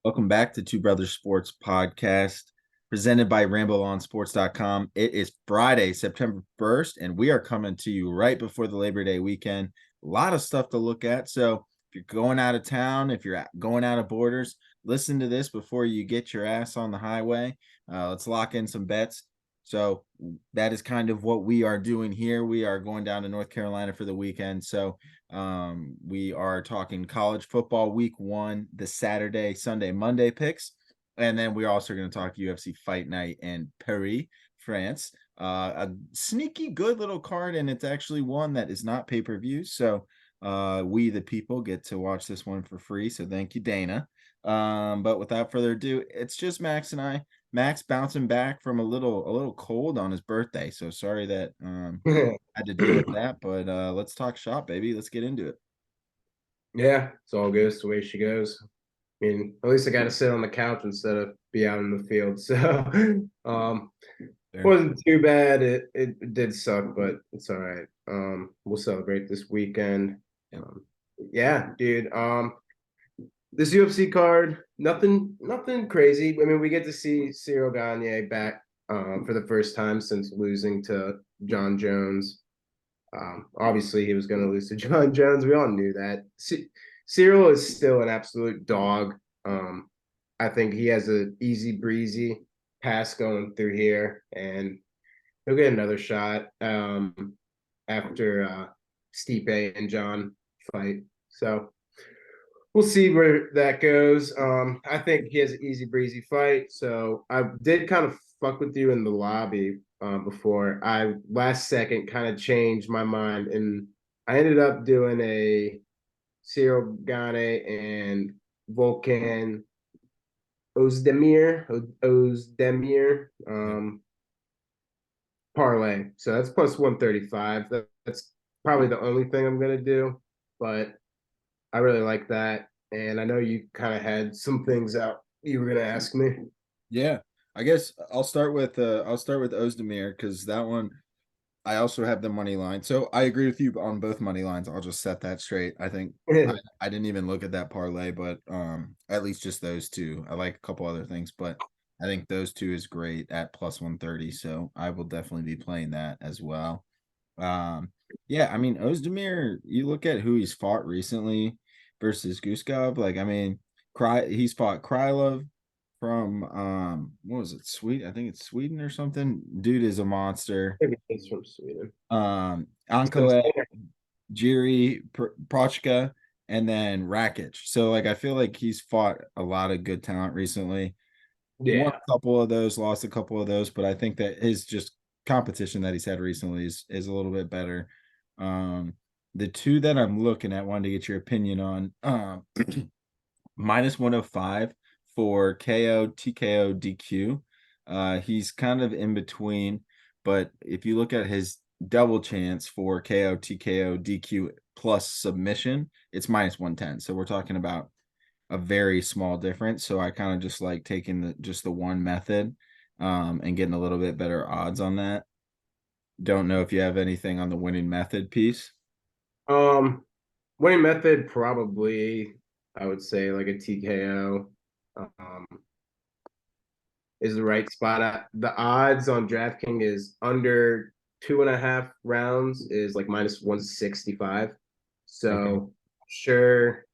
Welcome back to Two Brothers Sports Podcast, presented by RambleOnSports.com. It is Friday, September 1st, and we are coming to you right before the Labor Day weekend. A lot of stuff to look at. So if you're going out of town, if you're going out of borders, listen to this before you get your ass on the highway. Let's lock in some bets. So that is kind of what we are doing here. We are going down to North Carolina for the weekend. So we are talking college football week 1, the Saturday, Sunday, Monday picks. And then we're also going to talk UFC Fight Night in Paris, France. A sneaky good little card, and it's actually one that is not pay-per-view. So we, the people, get to watch this one for free. So thank you, Dana. But without further ado, it's just Max and I. Max bouncing back from a little cold on his birthday. So sorry that had to deal with that, but let's talk shop, baby. Let's get into it. Yeah, it's all good. It's the way she goes. I mean, at least I got to sit on the couch instead of be out in the field. So, There. wasn't too bad. It did suck, but it's all right. We'll celebrate this weekend. Yep. Yeah, dude. This UFC card, nothing crazy. I mean, we get to see Cyril Gane back for the first time since losing to John Jones. Obviously, he was going to lose to John Jones. We all knew that. Cyril is still an absolute dog. I think he has an easy breezy pass going through here, and he'll get another shot after Stipe and John fight. So we'll see where that goes. I think he has an easy breezy fight. So I did kind of fuck with you in the lobby before. I last second kind of changed my mind, and I ended up doing a Cyril Gane and Volkan Ozdemir parlay. So that's plus 135. That's probably the only thing I'm gonna do, but I really like that. And I know you kind of had some things out you were gonna ask me. Yeah, I guess I'll start with Ozdemir because that one I also have the money line. So I agree with you on both money lines. I'll just set that straight. I think I didn't even look at that parlay, but at least just those two. I like a couple other things, but I think those two is great at plus 130. So I will definitely be playing that as well. Yeah, I mean Ozdemir, you look at who he's fought recently versus Guskov, like I mean, he's fought Krylov from what was it, I think it's Sweden or something. Dude is a monster. Maybe he's from Sweden. That's what I'm Ankalaev, saying. Jiri, Prochka, and then Rakic. So like I feel like he's fought a lot of good talent recently. Won Yeah. a couple of those, lost a couple of those, but I think that his just competition that he's had recently is a little bit better. The two that I'm looking at, wanted to get your opinion on, minus 105 for KO, TKO, DQ. He's kind of in between, but if you look at his double chance for KO, TKO, DQ plus submission, it's minus 110. So we're talking about a very small difference. So I kind of just like taking the one method and getting a little bit better odds on that. Don't know if you have anything on the winning method piece. Um, Winning method probably I would say like a TKO is the right spot. The odds on DraftKings is under 2.5 rounds is like minus 165. Okay. So sure,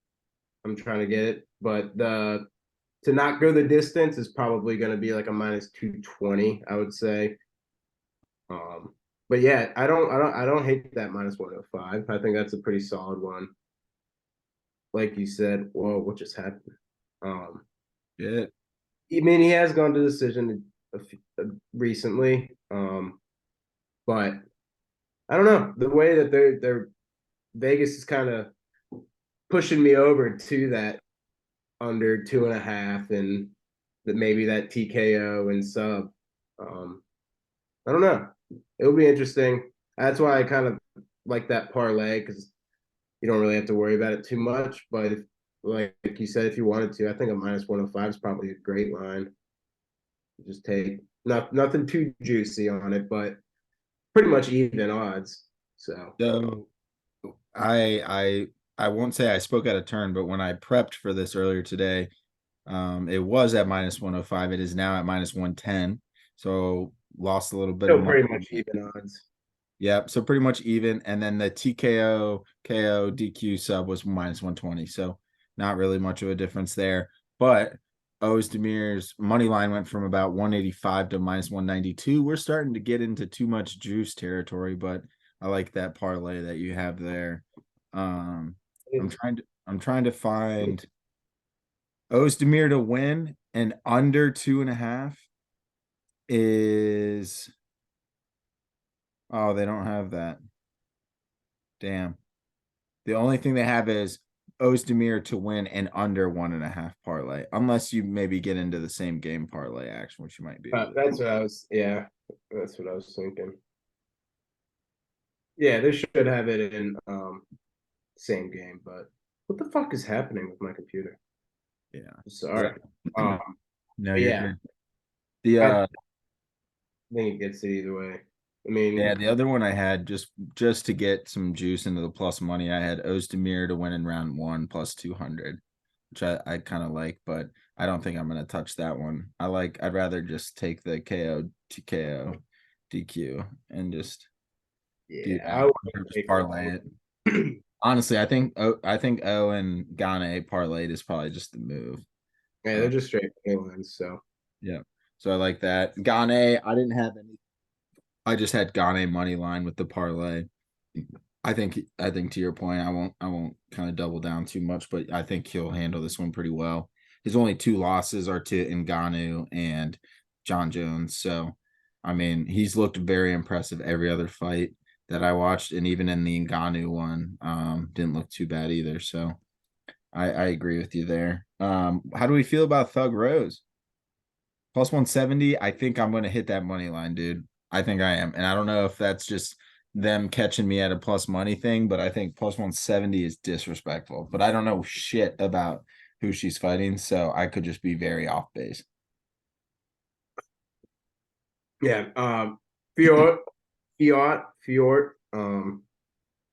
I'm trying to get it, but the to not go the distance is probably going to be like a minus 220, I would say. Um, but yeah, I don't hate that minus 105. I think that's a pretty solid one. Like you said, whoa, what just happened? Um, Yeah. I mean, he has gone to decision recently, but I don't know the way that they're Vegas is kind of pushing me over to that under 2.5 and that maybe that TKO and sub. Um, I don't know. It'll be interesting. That's why I kind of like that parlay because you don't really have to worry about it too much. But if, like you said, if you wanted to, I think a minus 105 is probably a great line. Just take nothing too juicy on it, but pretty much even odds. So So I I won't say I spoke out of turn, but when I prepped for this earlier today, It was at minus 105. It is now at minus 110. So lost a little bit of Still money. pretty much even odds. Yep. So pretty much even. And then the TKO KO DQ sub was minus 120. So not really much of a difference there. But Ozdemir's money line went from about 185 to minus 192. We're starting to get into too much juice territory, but I like that parlay that you have there. I'm trying to find Ozdemir to win and under 2.5 is they don't have that. Damn. The only thing they have is Ozdemir to win and under 1.5 parlay, unless you maybe get into the same game parlay action, which you might be able to. That's what I was. Yeah, that's what I was thinking. Yeah, they should have it in same game. But what the fuck is happening with my computer? Yeah. Sorry. Um, No, but you're yeah, good. The I think it gets it either way. I mean, Yeah, the other one I had just to get some juice into the plus money, I had Ozdemir to win in round one plus 200, which I kind of like, but I don't think I'm gonna touch that one. I'd rather just take the KO TKO DQ and just do yeah, I that. would Just take parlay it. Honestly, I think O and Gane parlayed is probably just the move. Yeah, they're just straight lines. So Yeah. So I like that. Gane, I didn't have any. I just had Gane money line with the parlay. I think to your point, I won't kind of double down too much, but I think he'll handle this one pretty well. His only two losses are to Ngannou and John Jones. So I mean, he's looked very impressive every other fight that I watched, and even in the Ngannou one, didn't look too bad either. So I agree with you there. How do we feel about Thug Rose? Plus 170. I think I'm gonna hit that money line, dude. I think I am. And I don't know if that's just them catching me at a plus money thing, but I think plus 170 is disrespectful. But I don't know shit about who she's fighting, so I could just be very off base. yeah, Fiort, Fiort.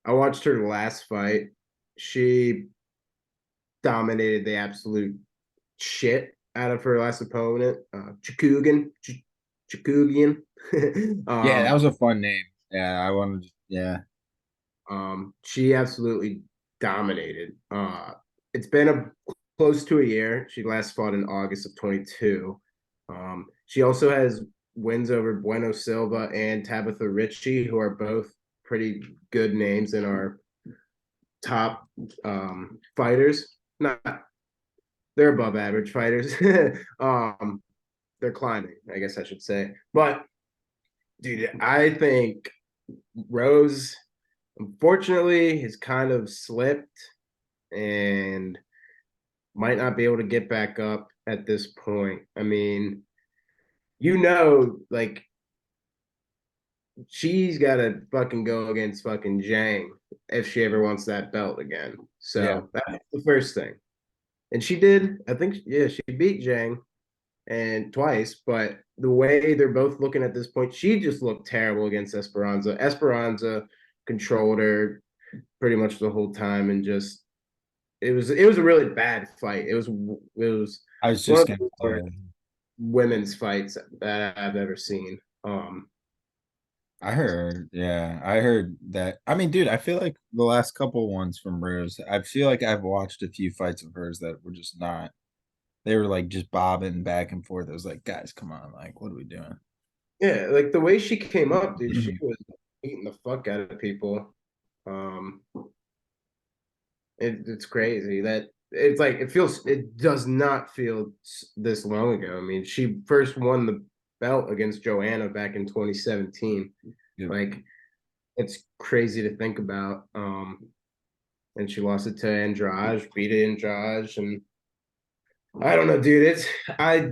I watched her last fight. She dominated the absolute shit out of her last opponent, Chikugan. Chikugian. Yeah, that was a fun name. Yeah, I wanted yeah. She absolutely dominated. It's been a close to a year. She last fought in August of 22. She also has wins over Bueno Silva and Tabitha Ritchie, who are both pretty good names in our top fighters. Not they're above average fighters. They're climbing, I guess I should say. But dude, I think Rose unfortunately has kind of slipped and might not be able to get back up at this point. I mean, like she's got to fucking go against fucking Zhang if she ever wants that belt again. Yeah. So that's the first thing. And she did. I think, yeah, she beat Zhang and twice, but the way they're both looking at this point, she just looked terrible against Esperanza. Esperanza controlled her pretty much the whole time and just it was a really bad fight. It was I was one just of gonna the worst women's fights that I've ever seen. I heard that. I mean, dude, I feel like the last couple ones from Rose, I feel like I've watched a few fights of hers that were just not, they were like just bobbing back and forth. I was like, guys, come on, like, what are we doing? Yeah, like the way she came up, dude, she was beating the fuck out of people. Um, it's crazy that it's like it does not feel this long ago. I mean, she first won the belt against Joanna back in 2017. Yeah. Like it's crazy to think about. And she lost it to Andrade, beat Andrade, and I don't know, dude. I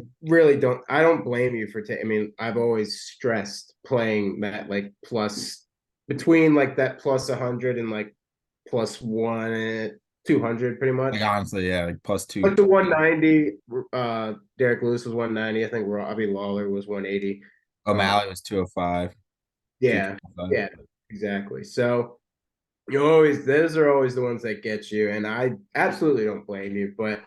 don't blame you for taking. I mean, I've always stressed playing that like plus between like that plus 100 and like plus 200 pretty Like much. honestly, yeah, like plus Like two. the 190, Derek Lewis was 190. I think Robbie Lawler was 180. O'Malley was 205, Yeah, 225. yeah, exactly. So those are always the ones that get you, and I absolutely don't blame you, but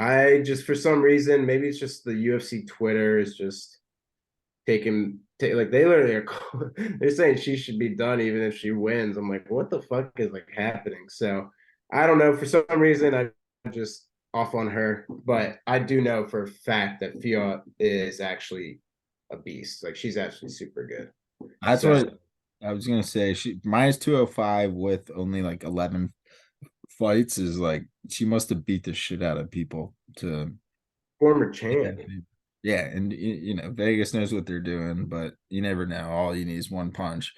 I just for some reason, maybe it's just the UFC Twitter is just like they literally are they're saying she should be done even if she wins. I'm like, what the fuck is like happening? So I don't know. For some reason, I'm just off on her, but I do know for a fact that Fiat is actually a beast. Like she's actually super good. That's So what I was gonna say. She minus 205 with only like 11 fights is like she must have beat the shit out of people to former get champ. that favor. Yeah, and you know Vegas knows what they're doing, but you never know. All you need is one punch.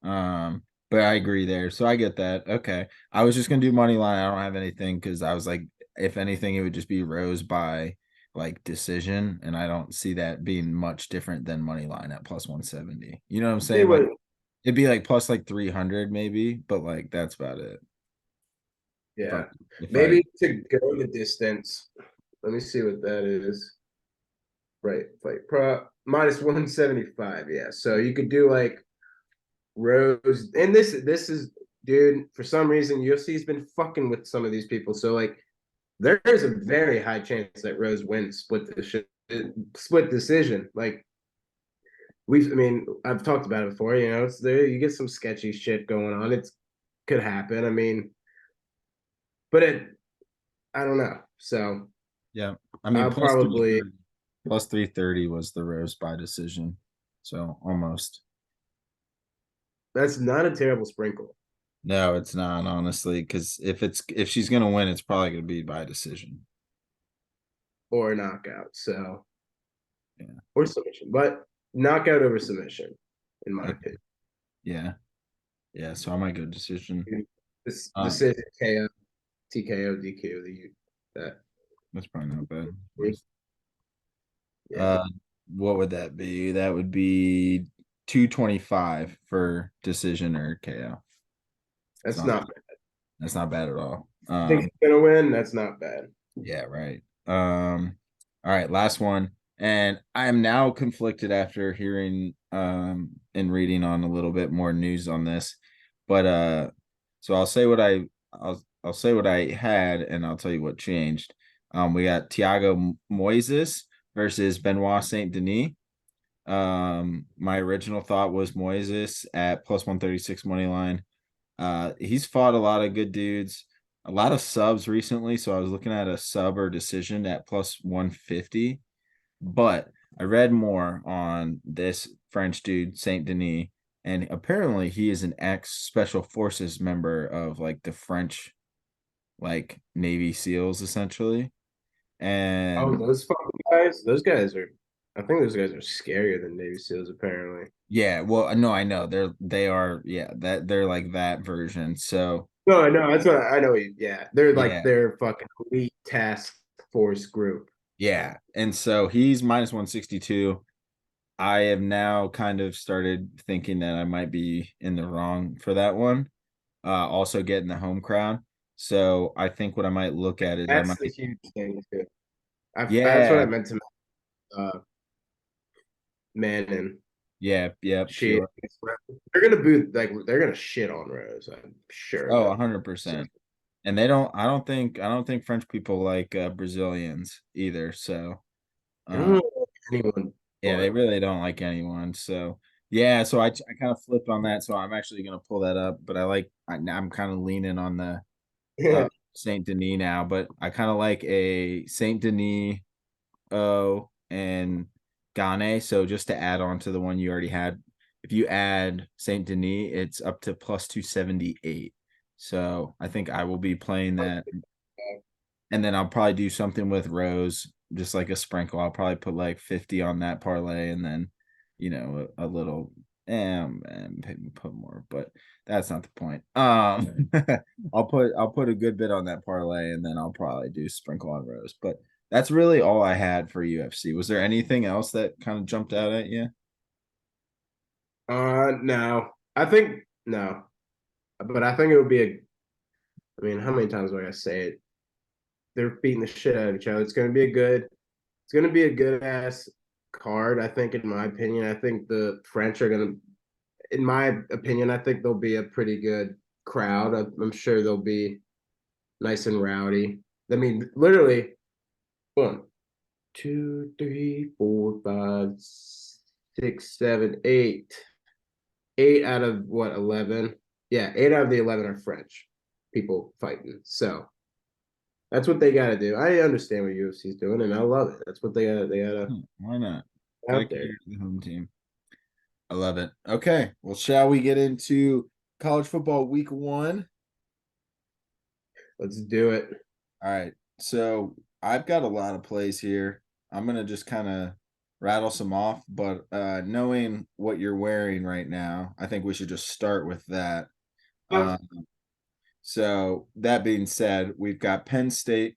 But I agree there, so I get that. Okay, I was just gonna do money line. I don't have anything because I was like, if anything, it would just be Rose by like decision, and I don't see that being much different than money line at plus 170. You know what I'm See saying? Like what? it'd be like plus like 300 maybe, but like that's about it. If I Yeah, if I maybe to go the distance. Let me see what that is. Right, fight pro minus 175. Yeah, so you could do like Rose, and this is dude. For some reason, UFC's been fucking with some of these people. So like, there's a very high chance that Rose wins split decision. Like I mean, I've talked about it before. You know, it's there. You get some sketchy shit going on. It could happen. I mean, but I don't know. So yeah, I mean I'll probably 330 was the Rose by decision. So almost. that's not a terrible sprinkle No, it's not honestly because if she's gonna win, it's probably gonna be by decision. or a knockout. So Yeah. or submission, but knockout over submission, in my Okay. opinion. Yeah. Yeah. So I might go decision. This Um, decision KO, TKO, DQ, that. that's probably not bad. Yeah, Uh, what would that be? That would be 225 for decision or KO. It's that's not not bad. that's not bad at all. I think he's gonna win. That's not bad. Yeah, right. All right, last one. And I am now conflicted after hearing and reading on a little bit more news on this. But so I'll say what I had and I'll tell you what changed. We got Thiago Moises versus Benoit Saint Denis. My original thought was Moises at plus 136 money line. He's fought a lot of good dudes, a lot of subs recently. So I was looking at a sub or decision at plus 150. But I read more on this French dude, Saint Denis, and apparently he is an ex special forces member of like the French like Navy SEALs essentially. Oh, And those fucking guys. Those guys are. I think those guys are scarier than Navy SEAls. Apparently. yeah, well, no, I know they are, yeah, that they're like that version. So No, no, that's what I know. Yeah, they're like yeah, their fucking elite task force group. yeah. And so he's minus 162. I have now kind of started thinking that I might be in the wrong for that one. Also getting the home crowd. So I think what I might look at is I That's might, the huge thing too. That's what I yeah, meant to. Manning. yeah, yeah, She pure. they're gonna boot like they're gonna shit on Rose. I'm sure of Oh, it. So 100%. And I don't think French people like Brazilians either. So, I don't um, know anyone, yeah, they but really don't like anyone. So, yeah, so I kind of flipped on that. So I'm actually going to pull that up, but I'm kind of leaning on the yeah. Saint Denis now, but I kind of like a Saint Denis and Gane. So just to add on to the one you already had, if you add Saint Denis, it's up to plus 278. So I think I will be playing that. And then I'll probably do something with Rose, just like a sprinkle. I'll probably put like 50 on that parlay and then, a little and maybe put more, but that's not the point. I'll put a good bit on that parlay and then I'll probably do sprinkle on Rose. But that's really all I had for UFC. Was there anything else that kind of jumped out at you? No. I think no. But I think it would be a I mean, how many times do I gotta say it? They're beating the shit out of each other. It's gonna be a good ass card, I think, in my opinion. I think the French are gonna in my opinion, I think they'll be a pretty good crowd. I'm sure they'll be nice and rowdy. I mean, literally, 1, 2, 3, 4, 5, 6, 7, 8. 8 out of what, 11? Yeah, 8 out of the 11 are French people fighting. So that's what they got to do. I understand what UFC is doing, and I love it. That's what they got to Why not? Gotta out there. cater to the home team. I love it. Okay. Well, shall we get into college football week 1? Let's do it. All right. So I've got a lot of plays here. I'm gonna just kind of rattle some off, but knowing what you're wearing right now, I think we should just start with that. Yeah. Um, so that being said, we've got Penn State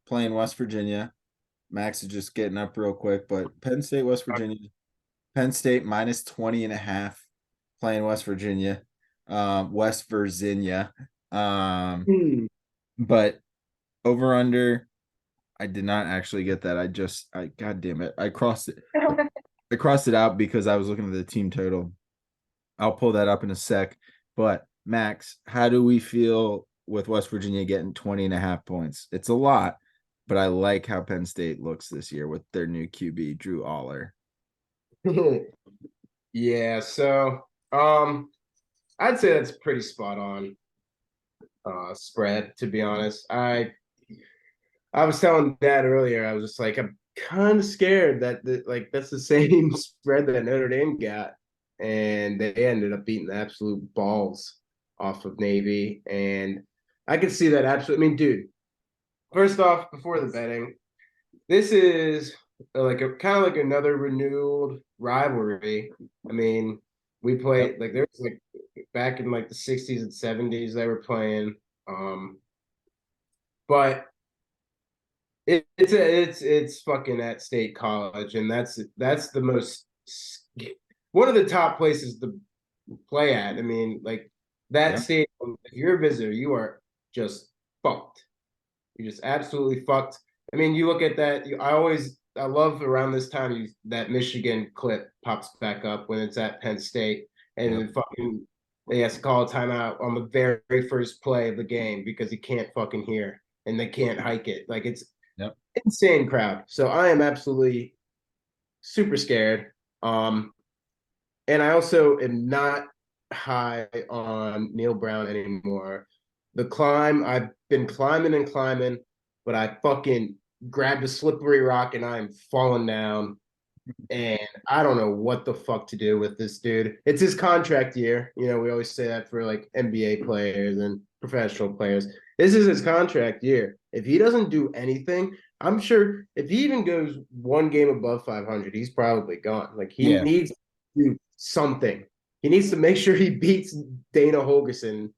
playing West Virginia. Max is just getting up real quick, but Penn State, West Virginia, Penn State minus 20.5 playing West Virginia. West Virginia. Hmm. But over under, I did not actually get that. I god damn it. I crossed it. I crossed it out because I was looking at the team total. I'll pull that up in a sec. But Max, how do we feel with West Virginia getting 20.5 points? It's a lot, but I like how Penn State looks this year with their new QB, Drew Aller. Yeah, so I'd say that's pretty spot on spread, to be honest. I was telling Dad earlier, I was just like, I'm kind of scared that that's the same spread that Notre Dame got, and they ended up beating the absolute balls off of Navy, and I could see that absolutely. I mean, dude, first off, before the betting, this is like a kind of like another renewed rivalry. I mean, we Yep. played like there was like back in like the 60s and 70s they were playing. But it's fucking at State College, and that's the most one of the top places to play at. I mean, like that Yep. stadium, if you're a visitor, you are just fucked. You're just absolutely fucked. I mean, you look at that. I love around this time that Michigan clip pops back up when it's at Penn State, and Yep. then fucking they has to call a timeout on the very first play of the game because he can't fucking hear and they can't hike it. Like it's Yep. insane crowd. So I am absolutely super scared. Um, and I also am not high on Neil Brown anymore. The climb, I've been climbing and climbing, but I fucking grabbed a slippery rock and I'm falling down. And I don't know what the fuck to do with this dude. It's his contract year. You know, we always say that for like NBA players and professional players. This is his contract year. If he doesn't do anything, I'm sure if he even goes one game above 500, he's probably gone. Like he Yeah. needs to do something. He needs to make sure he beats Dana Holgerson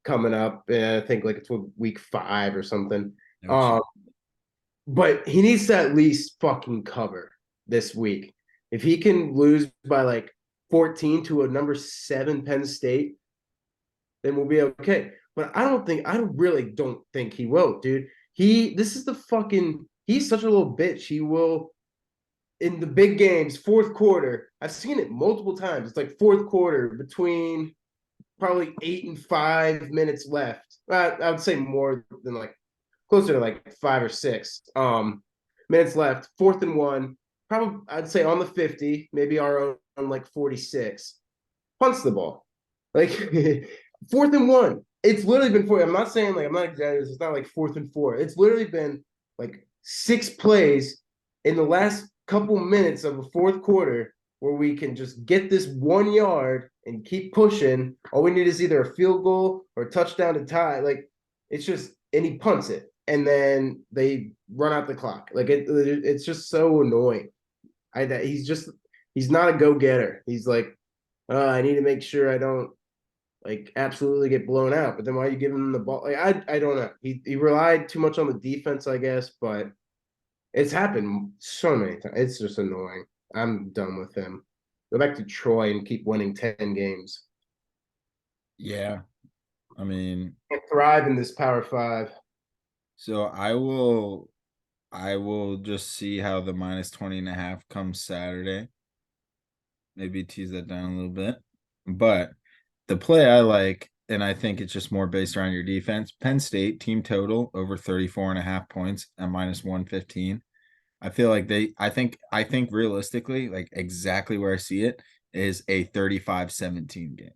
coming up. And I think like it's week 5 or something. No Um, chance. but he needs to at least fucking cover this week. If he can lose by like 14 to a number 7 Penn State, then we'll be okay. But I really don't think he will, dude. This is the fucking, he's such a little bitch. He will, in the big games, fourth quarter, I've seen it multiple times. It's like fourth quarter between probably 8 and 5 minutes left. I would say more than like closer to like 5 or 6 minutes left. 4th and 1, probably I'd say on the 50, maybe our own on like 46. Punts the ball. Like 4th and 1. It's literally been 4. I'm not saying like I'm not exaggerating. It's not like 4th and 4. It's literally been like 6 plays in the last couple minutes of the fourth quarter where we can just get this 1 yard and keep pushing. All we need is either a field goal or a touchdown to tie. Like it's just, and he punts it, and then they run out the clock. Like it's just so annoying. He's not a go getter. He's like, I need to make sure I don't like absolutely get blown out. But then why are you giving him the ball? Like I don't know. He relied too much on the defense, I guess, but it's happened so many times. It's just annoying. I'm done with him. Go back to Troy and keep winning 10 games. Yeah. I mean, Can't thrive in this Power Five. so I will just see how the minus 20.5 comes Saturday. Maybe tease that down a little bit. But the play I like, and I think it's just more based around your defense. Penn State team total over 34.5 points at minus 115. I feel like I think realistically, like exactly where I see it is a 35-17 game.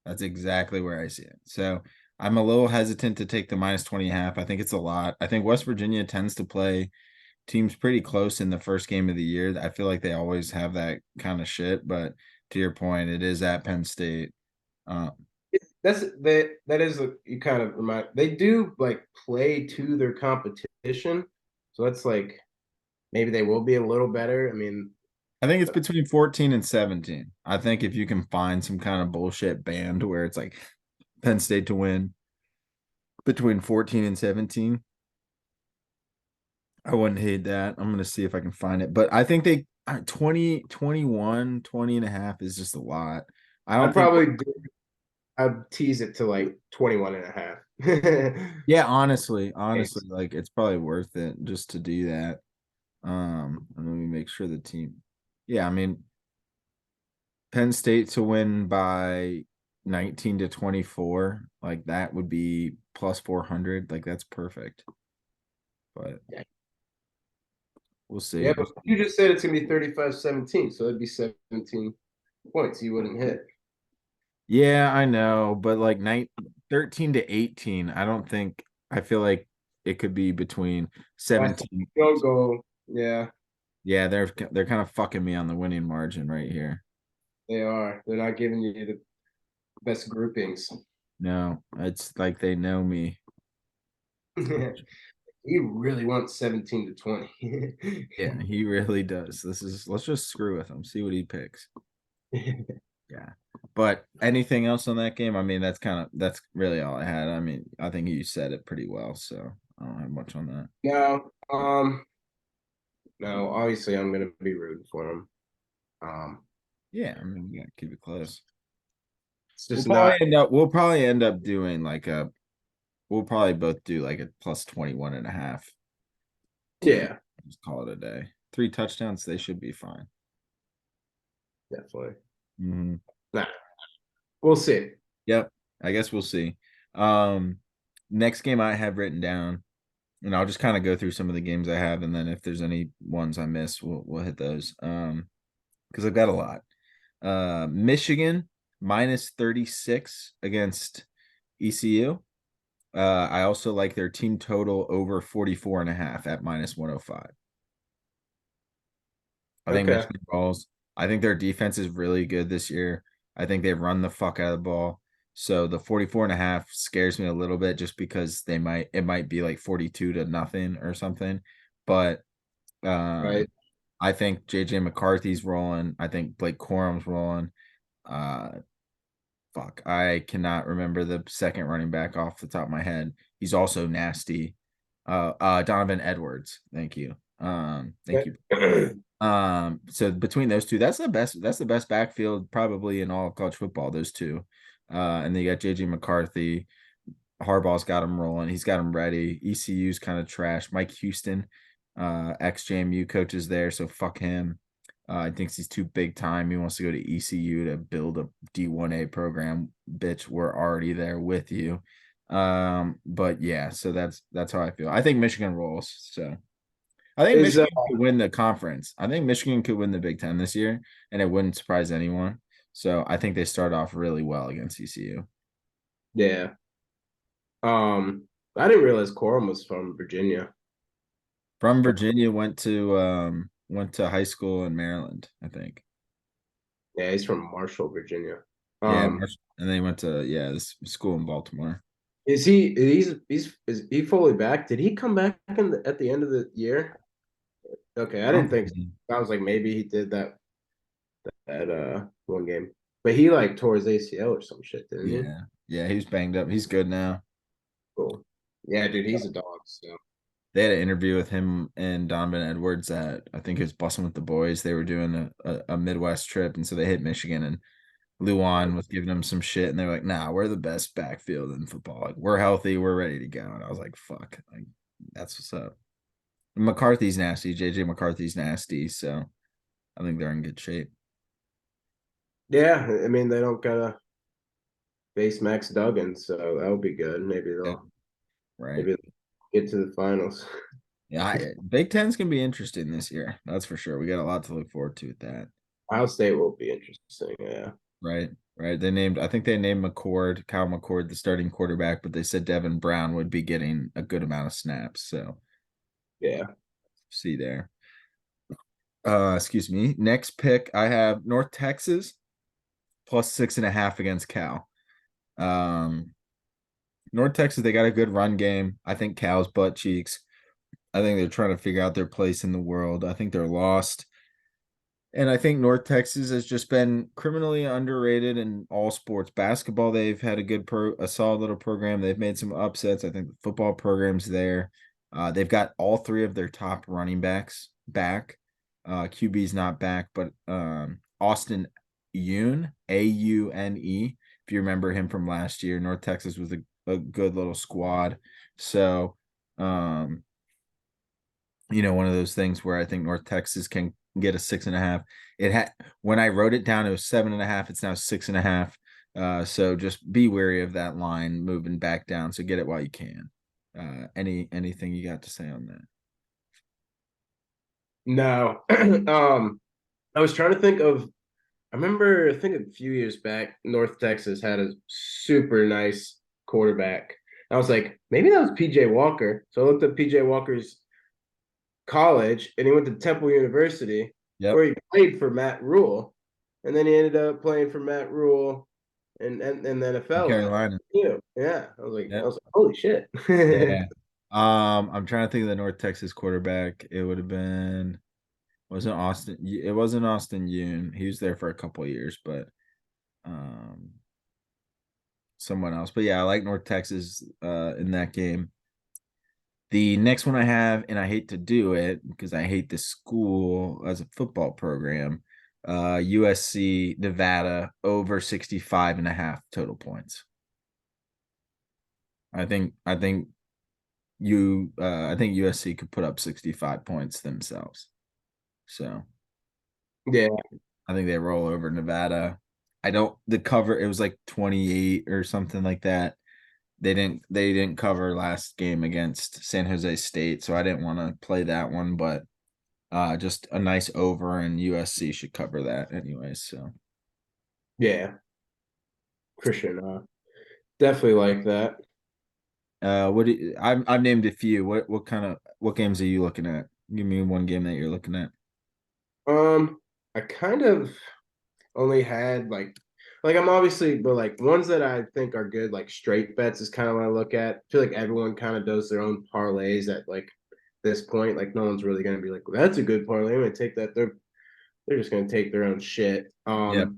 That's exactly where I see it. So I'm a little hesitant to take the -20.5. I think it's a lot. I think West Virginia tends to play teams pretty close in the first game of the year. I feel like they always have that kind of shit. But to your point, it is at Penn State. Um, That is you kind of remind they do like play to their competition, so that's like maybe they will be a little better. I mean, I think it's between 14 and 17. I think if you can find some kind of bullshit band where it's like Penn State to win between 14 and 17, I wouldn't hate that. I'm going to see if I can find it. But I think they 20, 21, 20 and a half is just a lot. I don't I'd think, probably I'd tease it to like 21 and a half. yeah, honestly, Games. like it's probably worth it just to do that. And let me make sure the team. Yeah, I mean, Penn State to win by 19 to 24, like that would be plus 400. Like that's perfect. But Yeah. we'll see. Yeah, but you just said it's gonna be 35-17, so it'd be 17 points you wouldn't hit. Yeah, I know, but like 13 to 18, I feel like it could be between That's 17. field goal. Yeah, Yeah, they're kind of fucking me on the winning margin right here. they are. They're not giving you the best groupings. No, it's like they know me. You really want 17 to 20. Yeah, he really does. Let's just screw with him, see what he picks. Yeah. But anything else on that game? I mean, that's really all I had. I mean, I think you said it pretty well, so I don't have much on that. No, no, obviously I'm gonna be rooting for them. Um, Yeah, I mean, yeah, keep it close. it's just not. We'll probably end up doing like we'll probably both do like a plus 21 and a half. Yeah, Just call it a day. 3 touchdowns, they should be fine. definitely. Hmm. Nah, we'll see. Yep. I guess we'll see. Um, Next game I have written down, and I'll just kind of go through some of the games I have, and then if there's any ones I miss, we'll hit those. Because I've got a lot. Michigan -36 against ECU. I also like their team total over 44 and a half at -105. I think Okay. Michigan balls. I think their defense is really good this year. I think they run the fuck out of the ball. So the 44 and a half scares me a little bit just because it might be like 42 to nothing or something. But Right. I think JJ McCarthy's rolling. I think Blake Corum's rolling. Uh Fuck. I cannot remember the second running back off the top of my head. He's also nasty. Donovan Edwards. Thank you. Thank you. Okay. So between those two, that's the best backfield probably in all of college football, those two. And then you got JJ McCarthy. Harbaugh's got him rolling. He's got him ready. ECU's kind of trash. Mike Houston, ex JMU coach is there, so fuck him. I thinks he's too big time. He wants to go to ECU to build a D1A program. Bitch, we're already there with you. But yeah, so that's how I feel. I think Michigan rolls. So I think Is Michigan could win the conference. I think Michigan could win the Big Ten this year, and it wouldn't surprise anyone. So I think they start off really well against ECU. yeah. I didn't realize Corum was from Virginia. From Virginia, went to high school in Maryland, I think. Yeah, he's from Marshall, Virginia. Yeah, Um, and they went to this school in Baltimore. is he fully back? Did he come back at the end of the year? Okay, I I don't didn't think think so. I was like maybe he did that one game. But he like tore his ACL or some shit, didn't he? Yeah, he was banged up. He's good now. Cool. Yeah, dude, he's a dog. So They had an interview with him and Donovan Edwards at I think it was Bussin' with the Boys. They were doing a Midwest trip, and so they hit Michigan, and Luan was giving them some shit, and they're like, "Nah, we're the best backfield in football. Like, we're healthy, we're ready to go." And I was like, "Fuck, like that's what's up." McCarthy's nasty. JJ McCarthy's nasty, so I think they're in good shape. yeah, I mean they don't gotta face Max Duggan, so that'll be good. Yep. Right. Maybe they'll get to the finals. Yeah, Big Ten's gonna be interesting this year. That's for sure. We got a lot to look forward to with that. Ohio State will be interesting. Yeah. Right, right. I think they named Kyle McCord, the starting quarterback, but they said Devin Brown would be getting a good amount of snaps. So Yeah. see there. Excuse me. Next pick, I have North Texas plus 6.5 against Cal. Um, North Texas, they got a good run game. I think Cal's butt cheeks. I think they're trying to figure out their place in the world. I think they're lost. And I think North Texas has just been criminally underrated in all sports. Basketball, they've had a solid little program. They've made some upsets. I think the football program's there. They've got all three of their top running backs back. QB's not back, but Austin Yoon, Aune. If you remember him from last year, North Texas was a good little squad. So, one of those things where I think North Texas can get a 6.5. It had when I wrote it down, it was 7.5. It's now 6.5. So just be wary of that line moving back down. So get it while you can. Anything you got to say on that? No. I was trying to think of. I think a few years back, North Texas had a super nice quarterback. I was like, maybe that was PJ Walker. So I looked up PJ Walker's college, and he went to Temple University, Yep. where he played for Matt Rule, and then he ended up playing for Matt Rule and the In NFL last Carolina. year. Yeah, I Yep. was like, holy shit. Yeah. I'm trying to think of the North Texas quarterback. It would have been wasn't Austin. It wasn't Austin Yoon. He was there for a couple of years, but um someone else. But yeah, I like North Texas in that game. The next one I have, and I hate to do it because I hate the school as a football program. USC Nevada over 65.5 total points. I think USC could put up 65 points themselves. So Yeah, I think they roll over Nevada. I don't the cover it was like 28 or something like that. They didn't cover last game against San Jose State, so I didn't want to play that one, but just a nice over, and USC should cover that anyway. So yeah, for sure. No. Definitely like that. I've named a few. What games are you looking at? Give me one game that you're looking at. Um, I kind of only had like I'm obviously, but like ones that I think are good, like straight bets is kind of what I look at. I feel like everyone kind of does their own parlays at like this point. Like no one's really gonna be like, well, that's a good parlay. I'm gonna take that. They're just gonna take their own shit. Yep.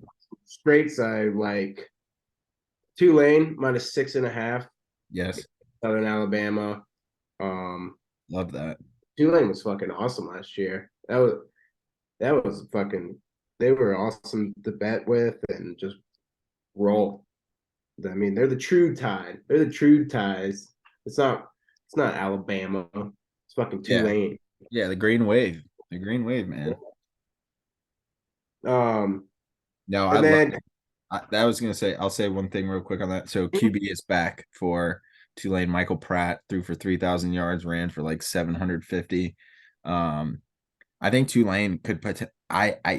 Straights I like Tulane -6.5, Yes. Southern Alabama. Um, Love that. Tulane was fucking awesome last year. That was fucking. They were awesome to bet with and just roll. I mean, they're the true tide. They're the true ties. It's not. It's not Alabama. It's fucking Yeah. Tulane. Yeah. The Green Wave. The Green Wave, man. Um, No, I and love then that. Was gonna say. I'll say one thing real quick on that. So QB is back for Tulane. Michael Pratt threw for 3,000 yards, ran for like 750. Um, I think Tulane could put.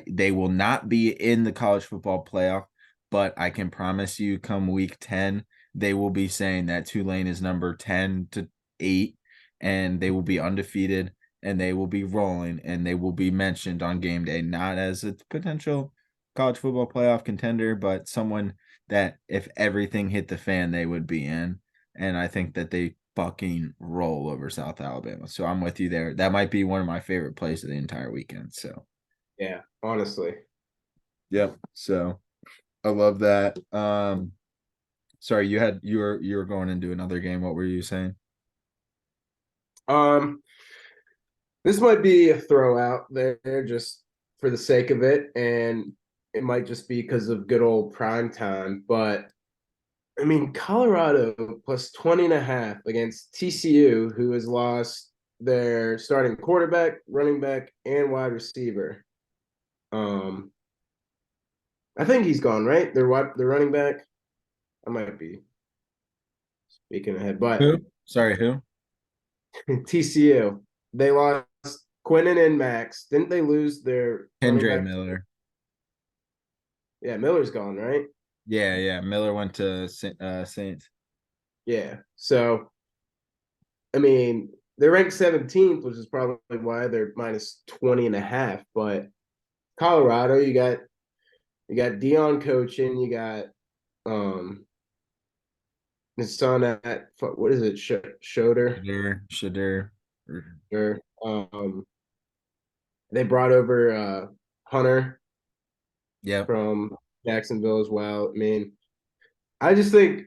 They will not be in the college football playoff, but I can promise you, come week 10, they will be saying that Tulane is number 10 to 8, and they will be undefeated, and they will be rolling, and they will be mentioned on game day, not as a potential college football playoff contender, but someone that if everything hit the fan, they would be in. And I think that they fucking roll over South Alabama. So I'm with you there. That might be one of my favorite plays of the entire weekend. So yeah, honestly. yep. So I love that. Sorry, you were going into another game. What were you saying? Um, this might be a throw out there just for the sake of it, and it might just be because of good old prime time. But I mean, Colorado +20.5 against TCU, who has lost their starting quarterback, running back, and wide receiver. Um, I think he's gone, right? Their running back. I might be speaking ahead, but Who? Sorry, who? TCU. they lost Quinnen and Max. Didn't they lose their running Kendre back? Miller. Yeah, Miller's gone, right? Yeah, yeah. Miller went to Saints. Yeah. So I mean, they're ranked 17th, which is probably why they're minus 20 and a half. But Colorado, you got Dion coaching, you got his son at what is it, Schroeder? Shadur. Or they brought over Hunter Yep. from Jacksonville as well. I mean, I just think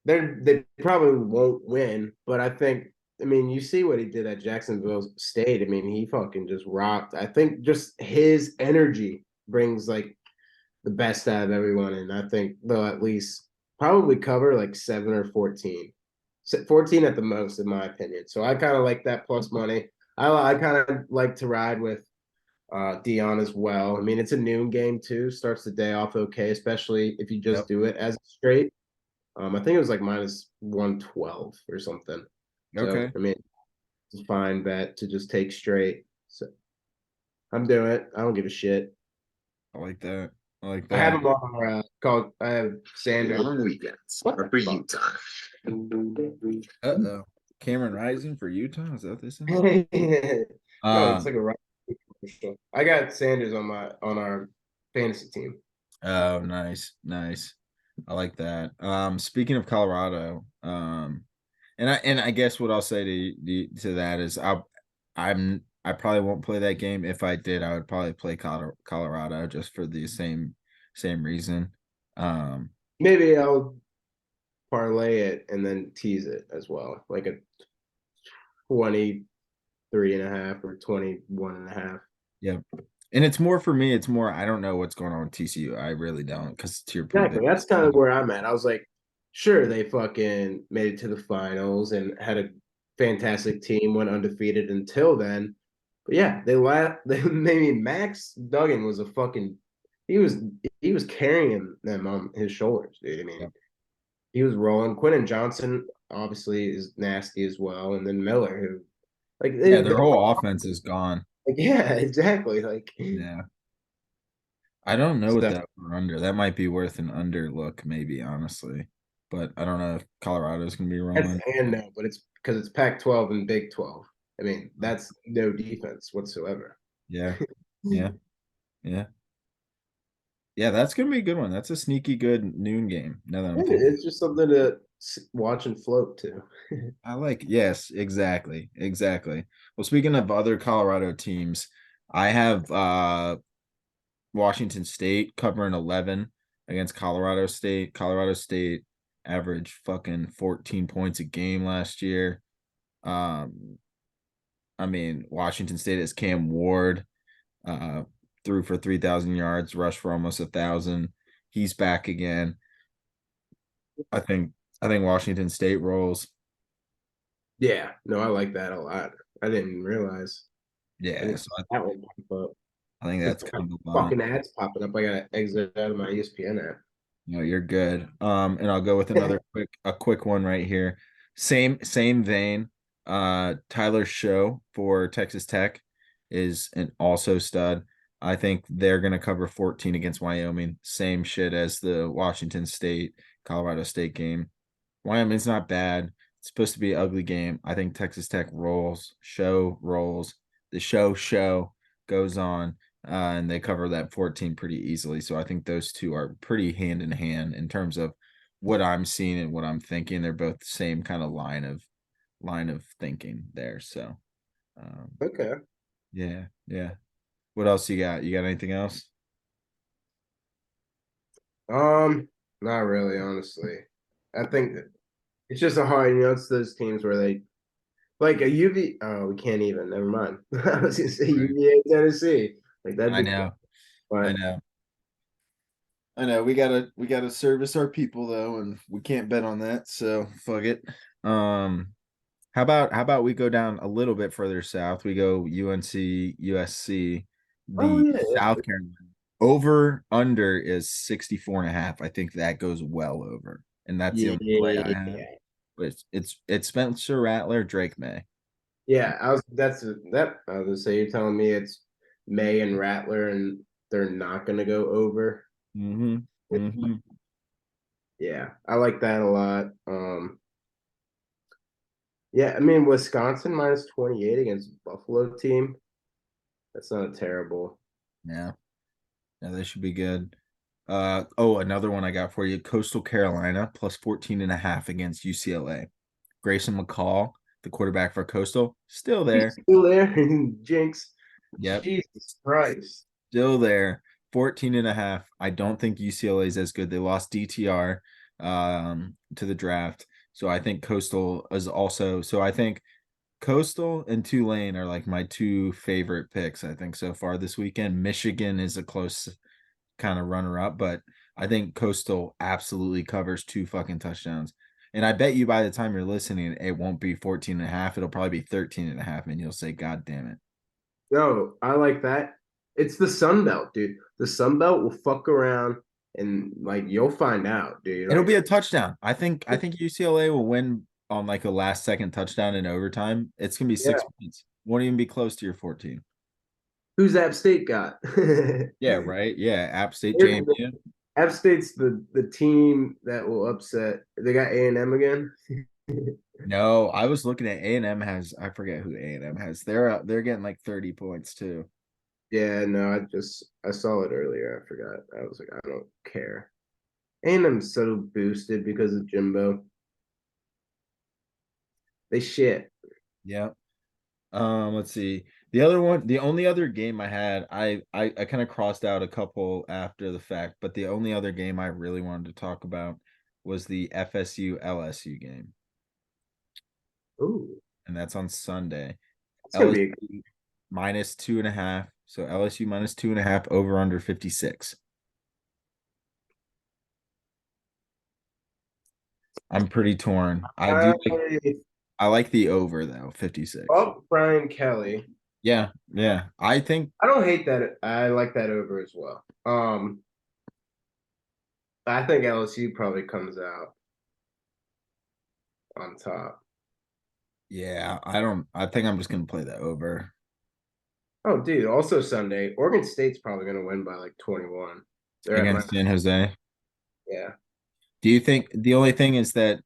they probably won't win, but I mean, you see what he did at Jacksonville State. I mean, he fucking just rocked. I think just his energy brings like the best out of everyone, and I think they'll at least probably cover like 7 or 14. 14 at the most, in my opinion. So I kind of like that plus money. I kind of like to ride with Dion as well. I mean, it's a noon game too. Starts the day off okay, especially if you just Yep. do it as a straight. I think it was like minus 112 or something. So Okay. I mean, it's a fine bet to just take straight. So I'm doing it. I don't give a shit. I like that. I like I have that. them on our called. I have Sanders. Long weekends are for Utah. Uh-oh. Cameron Rising for Utah? Is that what this is? No, it's like Um, a right commercial. I got Sanders on our fantasy team. oh, nice, nice. I like that. Speaking of Colorado, and I guess what I'll say to that is I probably won't play that game. If I did, I would probably play Colorado just for the same reason. Um, Maybe I'll parlay it and then tease it as well, like a 23.5 or 21.5. yeah. And it's more for me, it's more I don't know what's going on with TCU. I really don't, because to your point, Exactly. That's kind of where I'm at. I was like, sure, they fucking made it to the finals and had a fantastic team, went undefeated until then. But yeah, they laughed. They maybe Max Duggan was a fucking he was he was carrying them on his shoulders, dude. I yeah, mean, he was rolling. Quentin Johnson obviously is nasty as well, and then Miller, who like yeah, their whole offense is gone. yeah, exactly. Like Yeah. I don't know what so that over under. That might be worth an under look, maybe, honestly. But I don't know if Colorado's gonna be that's rolling. and no, but it's because it's Pac-12 and Big 12. I mean, that's no defense whatsoever. Yeah, yeah, yeah. Yeah, that's gonna be a good one. That's a sneaky good noon game. Now that I'm thinking. It's just something to watch and float to. I like, yes, exactly. Exactly. Well, speaking of other Colorado teams, I have Washington State covering 11 against Colorado State. Colorado State averaged fucking 14 points a game last year. Um, I mean, Washington State has Cam Ward, uh, threw for 3,000 yards, rushed for almost 1,000. He's back again. I think I think Washington State rolls. Yeah, no, I like that a lot. I didn't realize. I Yeah, didn't so see that one pop up. I think There's that's kind of fucking ads popping up. I gotta exit out of my ESPN app. you're good. And I'll go with another quick one right here. Same vein. Tyler Show for Texas Tech is an also stud. I think they're gonna cover 14 against Wyoming. Same shit as the Washington State, Colorado State game. Wyoming's not bad. It's supposed to be an ugly game. I think Texas Tech rolls, show rolls. The show goes on, and they cover that 14 pretty easily. So I think those two are pretty hand in hand in terms of what I'm seeing and what I'm thinking. They're both the same kind of line of thinking there. So Okay. yeah, yeah. What else you got? You got anything else? Not really, honestly. I think that it's just a hard, it's those teams where they like a UV. Oh, we can't even. Never mind. I was gonna say Right. UVA Tennessee. Like that'd I be cool. know. I But know. I know we gotta service our people though, and we can't bet on that. So fuck it. How about we go down a little bit further south? We go UNC, USC, oh the yeah, South Carolina over under is 64 and a half. I think that goes well over. And that's the yeah, only play I have. yeah, But it's Spencer Rattler, Drake May. Yeah, I was. That's that. I was gonna say you're telling me it's May and Rattler, and they're not gonna go over. Mm-hmm. Mm-hmm. Yeah, I like that a lot. Yeah, I mean Wisconsin minus 28 against Buffalo team. That's not a terrible. Yeah. Yeah, they should be good. Another one I got for you. Coastal Carolina plus 14.5 against UCLA. Grayson McCall, the quarterback for Coastal, still He's there. still there, Jinx. Yep. Jesus Christ. Still there. 14.5. I don't think UCLA is as good. They lost DTR to the draft. So I think Coastal is also I think Coastal and Tulane are like my two favorite picks, I think, so far this weekend. Michigan is a close kind of runner up, but I think Coastal absolutely covers 2 fucking touchdowns. And I bet you by the time you're listening, it won't be 14.5. It'll probably be 13.5, and you'll say, God damn it. No, I like that. It's the Sun Belt, dude. The Sun Belt will fuck around and like you'll find out, dude. It'll be Like a touchdown. I think UCLA will win on like a last second touchdown in overtime. It's gonna be yeah, 6 points. Won't even be close to your 14. who's App State got? Yeah, right. Yeah, App State They're- JMU. App State's the team that will upset. They got A&M again. No, I was looking at A&M has I forget who A&M has. They're getting like 30 points too. Yeah, no, I saw it earlier. I forgot. I was like, I don't care. A&M's so boosted because of Jimbo. They shit. Yeah. Let's see. The only other game I had, I kind of crossed out a couple after the fact, but the only other game I really wanted to talk about was the FSU LSU game, Ooh, and that's on Sunday. it's gonna be. LSU minus 2.5. So LSU minus 2.5 over under 56. I'm pretty torn. I like the over though, 56. Oh, Brian Kelly. Yeah, yeah. I think I don't hate that. I like that over as well. I think LSU probably comes out on top. yeah, I think I'm just gonna play that over. Oh, dude. Also Sunday, Oregon State's probably gonna win by like 21. They're at my Against San Jose. yeah. Do you think the only thing is that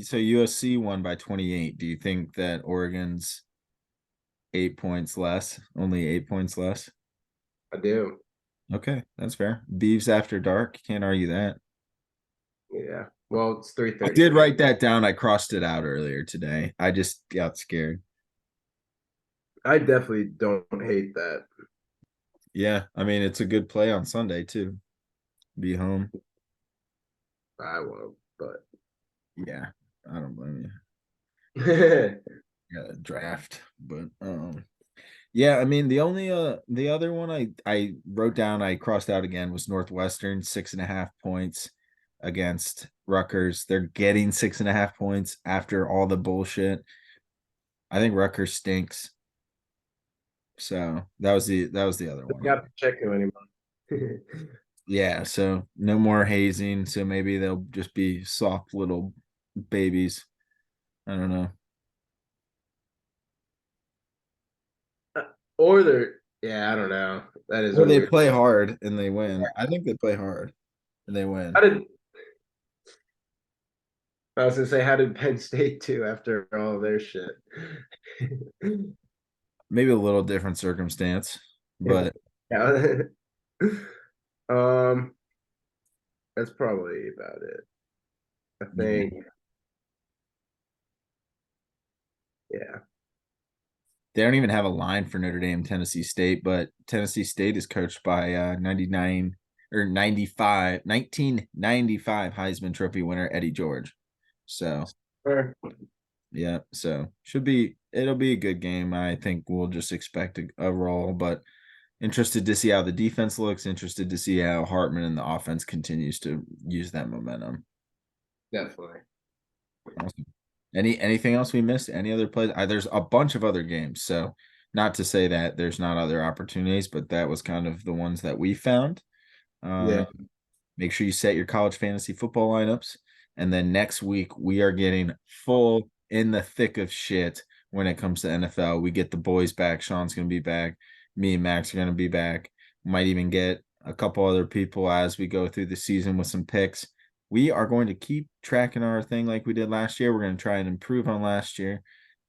so USC won by 28? Do you think that Oregon's 8 points less, only 8 points less? I do. Okay, that's fair. Beeves after dark, can't argue that. Yeah. Well, it's I 3:30. did write that down. I crossed it out earlier today. I just got scared. I definitely don't hate that. Yeah, I mean it's a good play on Sunday too. Be home. I won't, but Yeah, I don't blame you. Got a draft, but yeah, I mean the other one I wrote down, I crossed out again, was Northwestern 6.5 points against Rutgers. They're getting 6.5 points after all the bullshit. I think Rutgers stinks. So that was the other one. got to check him anymore. Yeah, so no more hazing. So maybe they'll just be soft little babies. I don't know. Or they're yeah, I don't know. That is Or a they weird. play hard and they win. I think they play hard and they win. How did I was gonna say how did Penn State do after all their shit? Maybe a little different circumstance, but Yeah. Um, that's probably about it. I think, yeah. they don't even have a line for Notre Dame, Tennessee State, but Tennessee State is coached by 99 or 95, 1995 Heisman Trophy winner Eddie George. So Or- yeah, so it'll be a good game. I think we'll just expect a roll, but interested to see how the defense looks, interested to see how Hartman and the offense continues to use that momentum. Definitely. Awesome. Anything else we missed? Any other plays? There's a bunch of other games, so not to say that there's not other opportunities, but that was kind of the ones that we found. Yeah. Make sure you set your college fantasy football lineups, and then next week we are getting full in the thick of shit when it comes to NFL. We get the boys back. Sean's going to be back. Me and Max are going to be back. Might even get a couple other people as we go through the season with some picks. We are going to keep tracking our thing like we did last year. We're going to try and improve on last year.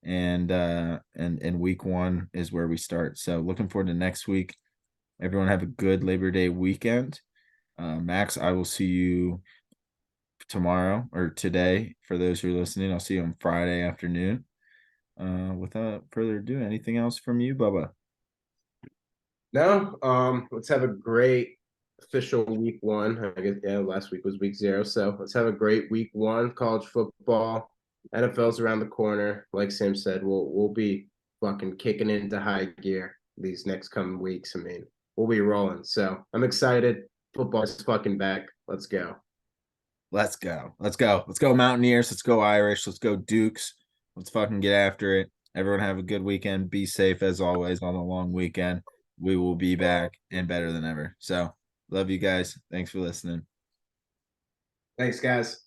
And week 1 is where we start. So looking forward to next week. Everyone have a good Labor Day weekend. Max, I will see you tomorrow or today. For those who are listening, I'll see you on Friday afternoon. Without further ado, anything else from you, Bubba? No, let's have a great official week 1. I guess last week was week 0. So let's have a great week 1. College football, NFL's around the corner. Like Sam said, we'll be fucking kicking into high gear these next coming weeks. I mean, we'll be rolling. So I'm excited. Football's fucking back. Let's go. Let's go. Let's go. Let's go Mountaineers. Let's go Irish. Let's go Dukes. Let's fucking get after it. Everyone have a good weekend. Be safe as always on the long weekend. We will be back and better than ever. So love you guys. Thanks for listening. Thanks, guys.